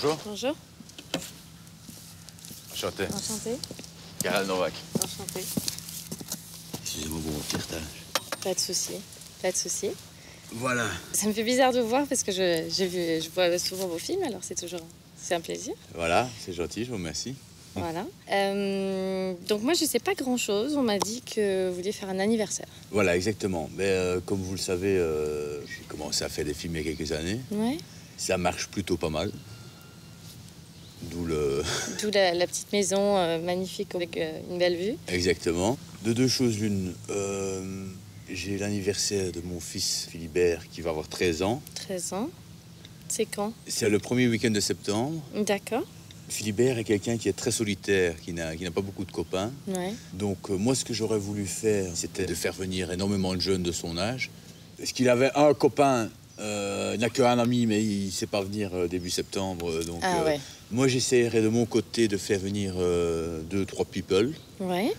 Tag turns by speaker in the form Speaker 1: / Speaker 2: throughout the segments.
Speaker 1: Bonjour.
Speaker 2: Bonjour.
Speaker 1: Enchanté.
Speaker 2: Enchanté.
Speaker 1: Karel Novak.
Speaker 2: Enchanté.
Speaker 1: Excusez-moi pour mon petit retard.
Speaker 2: Pas de souci. Pas de souci.
Speaker 1: Voilà.
Speaker 2: Ça me fait bizarre de vous voir parce que je vois souvent vos films, alors c'est un plaisir.
Speaker 1: Voilà, c'est gentil, je vous remercie.
Speaker 2: Voilà. Donc moi, je sais pas grand-chose. On m'a dit que vous vouliez faire un anniversaire.
Speaker 1: Voilà, exactement. Mais comme vous le savez, j'ai commencé à faire des films il y a quelques années.
Speaker 2: Ouais.
Speaker 1: Ça marche plutôt pas mal. D'où
Speaker 2: la petite maison magnifique avec une belle vue.
Speaker 1: Exactement. De deux choses l'une. J'ai l'anniversaire de mon fils Philibert qui va avoir 13 ans.
Speaker 2: 13 ans. C'est quand?
Speaker 1: C'est le premier week-end de septembre.
Speaker 2: D'accord.
Speaker 1: Philibert est quelqu'un qui est très solitaire, qui n'a pas beaucoup de copains.
Speaker 2: Ouais.
Speaker 1: Donc moi, ce que j'aurais voulu faire, c'était de faire venir énormément de jeunes de son âge. Est-ce qu'il avait un copain? Il n'a qu'un ami, mais il ne sait pas venir début septembre. Donc,
Speaker 2: ouais.
Speaker 1: Moi, j'essaierai de mon côté de faire venir 2-3 people.
Speaker 2: Ouais.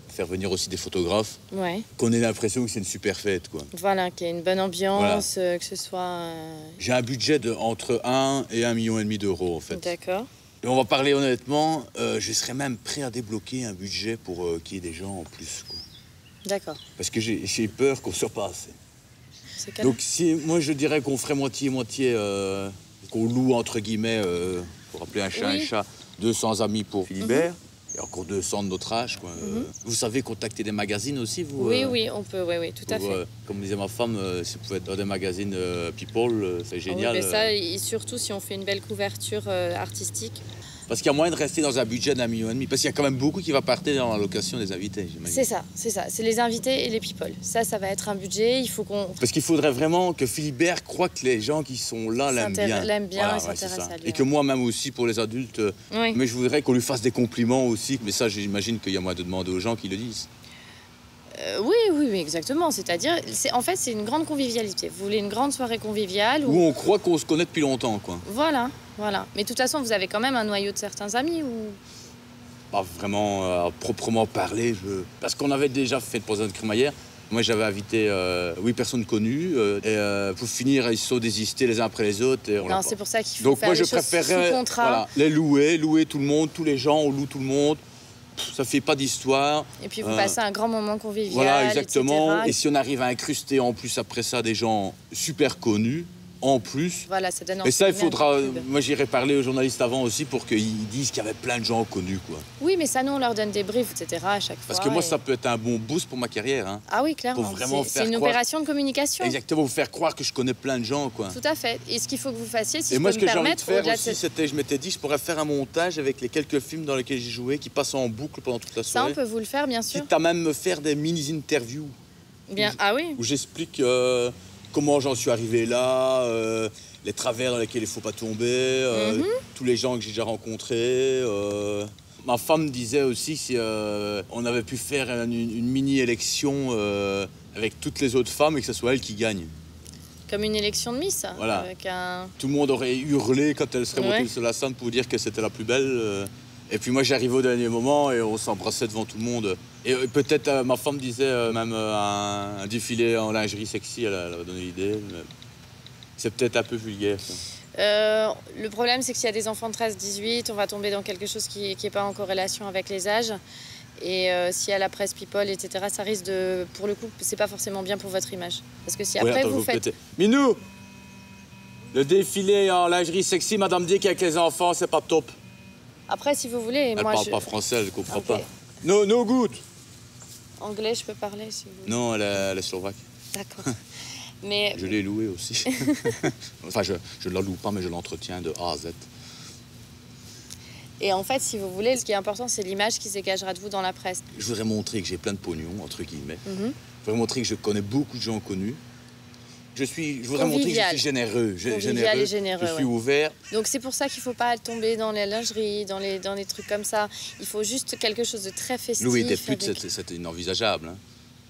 Speaker 1: Faire venir aussi des photographes.
Speaker 2: Ouais.
Speaker 1: Qu'on ait l'impression que c'est une super fête, quoi.
Speaker 2: Voilà, qu'il y ait une bonne ambiance, voilà. Que ce soit...
Speaker 1: J'ai un budget entre 1 et 1,5 million d'euros, en fait.
Speaker 2: D'accord.
Speaker 1: Et on va parler honnêtement, je serais même prêt à débloquer un budget pour qu'il y ait des gens en plus, quoi. D'accord. Parce que j'ai peur qu'on ne soit pas assez. Donc moi je dirais qu'on ferait moitié-moitié, qu'on loue entre guillemets, pour appeler un chat un chat, 200 amis pour Philibert, et encore 200 de notre âge, quoi. Vous savez contacter des magazines aussi, vous?
Speaker 2: Oui, on peut, oui, tout à fait.
Speaker 1: Comme disait ma femme, si vous pouvez être dans des magazines People, c'est génial.
Speaker 2: Oui, mais ça, et surtout si on fait une belle couverture artistique.
Speaker 1: Parce qu'il y a moyen de rester dans un budget d'1,5 million. Parce qu'il y a quand même beaucoup qui va partir dans la location des invités, j'imagine. C'est
Speaker 2: ça. C'est les invités et les people. Ça va être un budget. Il faut qu'on...
Speaker 1: Parce qu'il faudrait vraiment que Philibert croie que les gens qui sont là l'aiment bien.
Speaker 2: L'aiment bien,
Speaker 1: voilà,
Speaker 2: et s'intéressent à lui.
Speaker 1: Et que moi-même aussi, pour les adultes.
Speaker 2: Oui.
Speaker 1: Mais je voudrais qu'on lui fasse des compliments aussi. Mais ça, j'imagine qu'il y a moyen de demander aux gens qui le disent.
Speaker 2: Oui, exactement. C'est-à-dire, en fait, c'est une grande convivialité. Vous voulez une grande soirée conviviale
Speaker 1: où on croit qu'on se connaît depuis longtemps, quoi.
Speaker 2: Voilà. Mais de toute façon, vous avez quand même un noyau de certains amis ou...
Speaker 1: Pas vraiment à proprement parler. Parce qu'on avait déjà fait le Poisson de crémaillère. Moi, j'avais invité 8 personnes connues. Et pour finir, ils se sont désistés les uns après les autres.
Speaker 2: Non, c'est pour ça qu'il faut faire les choses sous contrat.
Speaker 1: Donc moi, je préférerais les louer tout le monde, tous les gens, on loue tout le monde. Ça fait pas d'histoire.
Speaker 2: Et puis vous passez un grand moment convivial.
Speaker 1: Voilà, exactement.
Speaker 2: Etc.
Speaker 1: Et si on arrive à incruster en plus après ça des gens super connus, en plus.
Speaker 2: Voilà, ça donne.
Speaker 1: Et ça, il faudra. Moi, j'irai parler aux journalistes avant aussi pour qu'ils disent qu'il y avait plein de gens connus, quoi. Oui,
Speaker 2: mais ça, nous, on leur donne des briefs, etc. à chaque fois.
Speaker 1: Parce que moi, ça peut être un bon boost pour ma carrière. Hein.
Speaker 2: Ah oui, clairement. C'est une opération de communication.
Speaker 1: Exactement, vous faire croire que je connais plein de gens, quoi.
Speaker 2: Tout à fait. Et ce qu'il faut que vous fassiez, si
Speaker 1: et
Speaker 2: je
Speaker 1: moi,
Speaker 2: peux me permettre,
Speaker 1: ce que j'ai envie de faire aussi, c'était, je m'étais dit, je pourrais faire un montage avec les quelques films dans lesquels j'ai joué, qui passent en boucle pendant toute la soirée.
Speaker 2: Ça, on peut vous le faire, bien sûr.
Speaker 1: Quitte à même me faire des mini-interviews.
Speaker 2: Bien, ah oui.
Speaker 1: Où j'explique comment j'en suis arrivé là, les travers dans lesquels il ne faut pas tomber, tous les gens que j'ai déjà rencontrés. Ma femme disait aussi si on avait pu faire une mini-élection avec toutes les autres femmes et que ce soit elle qui gagne.
Speaker 2: Comme une élection de Miss.
Speaker 1: Voilà.
Speaker 2: Avec un...
Speaker 1: Tout le monde aurait hurlé quand elle serait montée sur la scène pour dire que c'était la plus belle. Et puis moi, j'arrivais au dernier moment et on s'embrassait devant tout le monde. Et peut-être, ma femme disait même un défilé en lingerie sexy, elle avait donné l'idée. C'est peut-être un peu vulgaire, ça.
Speaker 2: Le problème, c'est que s'il y a des enfants de 13-18, on va tomber dans quelque chose qui n'est pas en corrélation avec les âges. Et s'il y a la presse people, etc., ça risque de... Pour le coup, c'est pas forcément bien pour votre image. Parce que si après, vous faites...
Speaker 1: Minou, le défilé en lingerie sexy, madame dit qu'avec les enfants, c'est pas top.
Speaker 2: Après, si vous voulez,
Speaker 1: elle
Speaker 2: moi,
Speaker 1: parle pas français, elle comprend pas. No good.
Speaker 2: Anglais, je peux parler, si vous voulez.
Speaker 1: Non, elle est slovaque.
Speaker 2: D'accord. Mais...
Speaker 1: Je l'ai loué aussi. Enfin, je ne la loue pas, mais je l'entretiens de A à Z.
Speaker 2: Et en fait, si vous voulez, ce qui est important, c'est l'image qui se dégagera de vous dans la presse.
Speaker 1: Je voudrais montrer que j'ai plein de pognon, entre guillemets. Je voudrais montrer que je connais beaucoup de gens connus. Je voudrais montrer que je suis généreux.
Speaker 2: Et généreux,
Speaker 1: je suis ouvert.
Speaker 2: Donc c'est pour ça qu'il ne faut pas tomber dans les lingeries, dans les trucs comme ça. Il faut juste quelque chose de très festif.
Speaker 1: Louer des putes, c'était inenvisageable. Hein.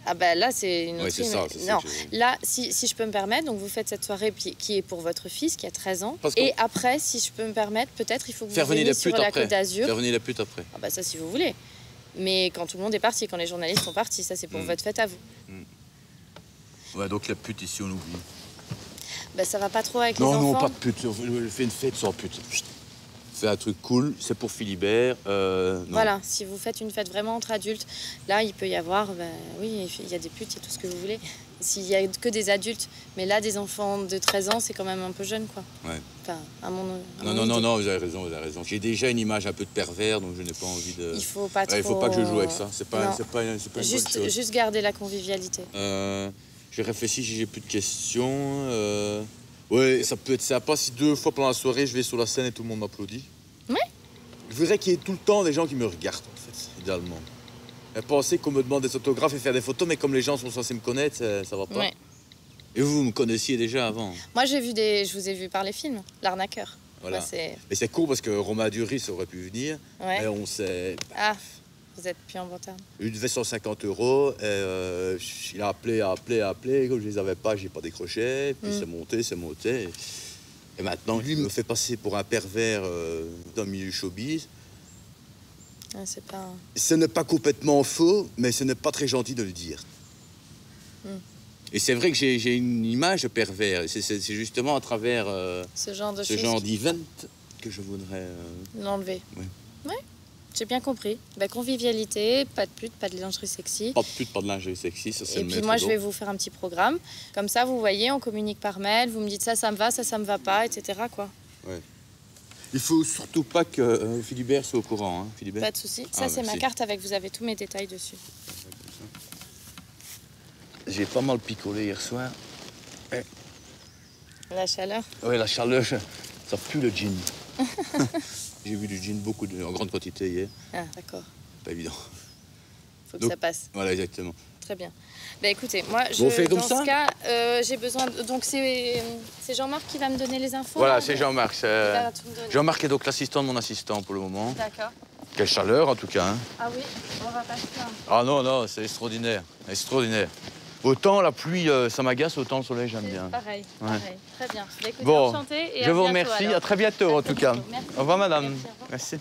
Speaker 2: Ah ben là, c'est une autre...
Speaker 1: Oui, c'est ça.
Speaker 2: Non, là, si je peux me permettre, donc vous faites cette soirée qui est pour votre fils, qui a 13 ans. Et après, si je peux me permettre, peut-être il faut que vous veniez sur la Côte d'Azur.
Speaker 1: Faire venir les putes après.
Speaker 2: Ah ben ça, si vous voulez. Mais quand tout le monde est parti, quand les journalistes sont partis, ça c'est pour votre fête à vous.
Speaker 1: Ouais, donc les putes ici, on oublie.
Speaker 2: Ben ça va pas trop avec les enfants.
Speaker 1: Non, pas de putes. Je fais une fête sans putes. fait un truc cool, c'est pour Philibert. Non.
Speaker 2: Voilà, si vous faites une fête vraiment entre adultes, là, il peut y avoir, oui, il y a des putes, il y a tout ce que vous voulez. S'il y a que des adultes, mais là, des enfants de 13 ans, c'est quand même un peu jeune, quoi.
Speaker 1: Ouais.
Speaker 2: Enfin,
Speaker 1: Non, vous avez raison. J'ai déjà une image un peu de pervers, donc je n'ai pas envie de...
Speaker 2: Il faut pas trop...
Speaker 1: il faut pas que je joue avec ça, c'est pas une bonne chose.
Speaker 2: Juste garder la convivialité.
Speaker 1: Je réfléchis si j'ai plus de questions. Ouais, ça peut être sympa si 2 fois pendant la soirée, je vais sur la scène et tout le monde m'applaudit.
Speaker 2: Ouais.
Speaker 1: Je voudrais qu'il y ait tout le temps des gens qui me regardent, en fait, idéalement. Et penser qu'on me demande des autographes et faire des photos, mais comme les gens sont censés me connaître, ça va pas. Ouais. Et vous me connaissiez déjà avant?
Speaker 2: Moi, je vous ai vu par les films, L'arnaqueur.
Speaker 1: Voilà. Mais c'est cool parce que Romain Duris aurait pu venir. Ouais. Mais on s'est...
Speaker 2: Ah, vous êtes plus en bon terme.
Speaker 1: Il devait 150 €. Et, il a appelé. Comme je les avais pas, j'ai pas décroché. Puis c'est monté. Et maintenant, lui me fait passer pour un pervers dans le milieu showbiz.
Speaker 2: Ah, c'est pas...
Speaker 1: Ce n'est pas complètement faux, mais ce n'est pas très gentil de le dire. Et c'est vrai que j'ai une image de pervers. C'est justement à travers
Speaker 2: ce genre
Speaker 1: d'event que je voudrais...
Speaker 2: l'enlever.
Speaker 1: Oui.
Speaker 2: Ouais, j'ai bien compris. Convivialité, pas de pute, pas de lingerie sexy.
Speaker 1: Pas de pute, pas de lingerie sexy, ça c'est le maître.
Speaker 2: Et puis moi, je vais vous faire un petit programme. Comme ça, vous voyez, on communique par mail. Vous me dites ça me va, ça me va pas, etc. quoi.
Speaker 1: Ouais. Il faut surtout pas que Philibert soit au courant, hein, Philibert.
Speaker 2: Pas de souci. Ça, c'est ma carte avec, vous avez tous mes détails dessus.
Speaker 1: J'ai pas mal picolé hier soir.
Speaker 2: La chaleur?
Speaker 1: Oui, la chaleur, ça pue le gin. J'ai vu du gin en grande quantité hier. Ah,
Speaker 2: d'accord.
Speaker 1: Pas évident.
Speaker 2: Faut que ça passe.
Speaker 1: Voilà, exactement.
Speaker 2: Très bien. Écoutez, moi,
Speaker 1: dans
Speaker 2: ce cas, j'ai besoin... Donc, c'est Jean-Marc qui va me donner les infos?
Speaker 1: Voilà, c'est Jean-Marc. Jean-Marc est donc l'assistant de mon assistant pour le moment.
Speaker 2: D'accord.
Speaker 1: Quelle chaleur, en tout cas. Hein.
Speaker 2: Ah oui, on va pas se plaindre.
Speaker 1: Ah non, c'est extraordinaire. Extraordinaire. Autant la pluie, ça m'agace, autant le soleil, j'aime bien.
Speaker 2: Pareil. Très bien. Écoutez,
Speaker 1: bon,
Speaker 2: enchanté et
Speaker 1: je vous remercie. À très bientôt, en tout cas.
Speaker 2: Merci.
Speaker 1: Au revoir, madame.
Speaker 2: Merci.